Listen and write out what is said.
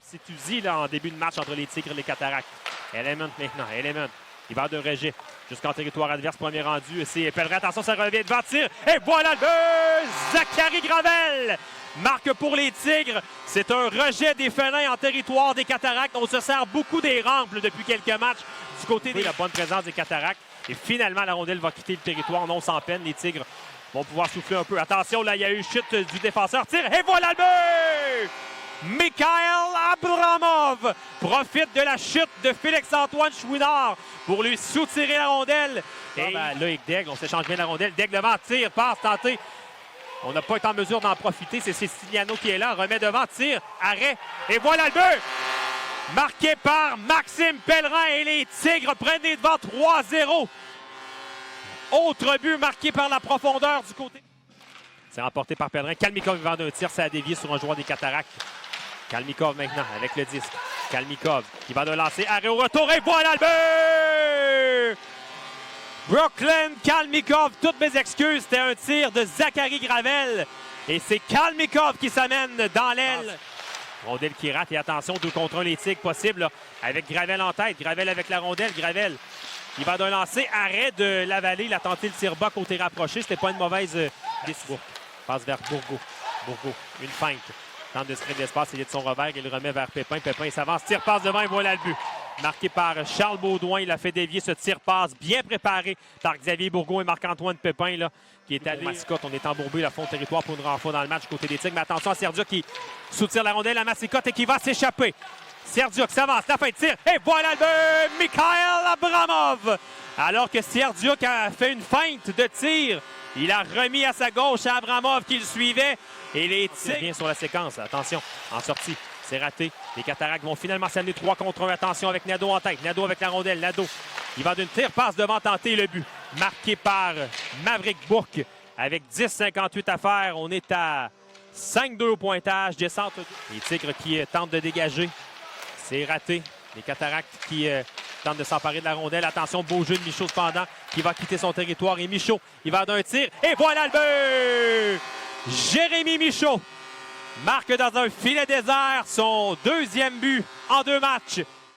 C'est usé là, en début de match entre les Tigres et les Cataractes. Element maintenant, Element. Il va de rejet jusqu'en territoire adverse. Premier rendu, c'est Pellerin. Attention, ça revient devant, tire. Et voilà le but! Zachary Gravel marque pour les Tigres. C'est un rejet des félins en territoire des Cataractes. On se sert beaucoup des rampes là, depuis quelques matchs du côté de la bonne présence des Cataractes. Et finalement, la rondelle va quitter le territoire. Non sans peine, les Tigres vont pouvoir souffler un peu. Attention, là, il y a eu chute du défenseur. Tire, et voilà le but! Mikhail Abramov profite de la chute de Félix-Antoine Chouinard pour lui soutirer la rondelle. Et Loïc Daigle, on s'échange bien la rondelle. Daigle devant, tire, passe, tenté. On n'a pas été en mesure d'en profiter. C'est Siciliano qui est là, remet devant, tire, arrêt. Et voilà le but! Marqué par Maxime Pellerin et les Tigres prennent les devants 3-0. Autre but marqué par la profondeur du côté. C'est remporté par Pellerin. Kalmikov vend d'un tir, ça a dévié sur un joueur des Cataractes. Kalmikov maintenant avec le disque. Kalmikov qui va de lancer. Arrêt au retour et voilà le but! Brooklyn Kalmikov, toutes mes excuses, c'était un tir de Zachary Gravel. Et c'est Kalmikov qui s'amène dans l'aile. Rondelle qui rate et attention, 2 contre 1 les Tigres possible là, avec Gravel en tête. Gravel avec la rondelle. Gravel, il va d'un lancer. Arrêt de la vallée. Il a tenté le tir bas côté rapproché. C'était pas une mauvaise décision. Passe vers Bourgault. Bourgault, une feinte. Tente de se créer de l'espace, il est de son revers. Il le remet vers Pépin. Pépin s'avance, tire, passe devant et voilà le but. Marqué par Charles Baudouin. Il a fait dévier ce tir-passe bien préparé par Xavier Bourgault et Marc-Antoine Pépin là, qui est allé. Massicotte, on est embourbé à fond de territoire pour une renfort dans le match côté des Tigres. Mais attention à Serdiuk qui soutire la rondelle à Massicotte et qui va s'échapper. Serdiuk s'avance, la fin de tir. Et voilà le but! Mikhail Abramov! Alors que Serdiuk a fait une feinte de tir, il a remis à sa gauche à Abramov qui le suivait. Et les Tigres bien sur la séquence. Attention, en sortie, c'est raté. Les Cataractes vont finalement s'amener 3 contre 1. Attention avec Nadeau en tête. Nadeau avec la rondelle. Nadeau, il va d'une tire, passe devant tenter le but. Marqué par Maverick Bourque avec 10,58 à faire. On est à 5-2 au pointage. Descente. Les Tigres qui tentent de dégager. C'est raté. Les Cataractes qui tentent de s'emparer de la rondelle. Attention, beau jeu de Michaud cependant qui va quitter son territoire. Et Michaud, il va d'un tir. Et voilà le but! Jérémy Michaud marque dans un filet désert son 2e but en 2 matchs.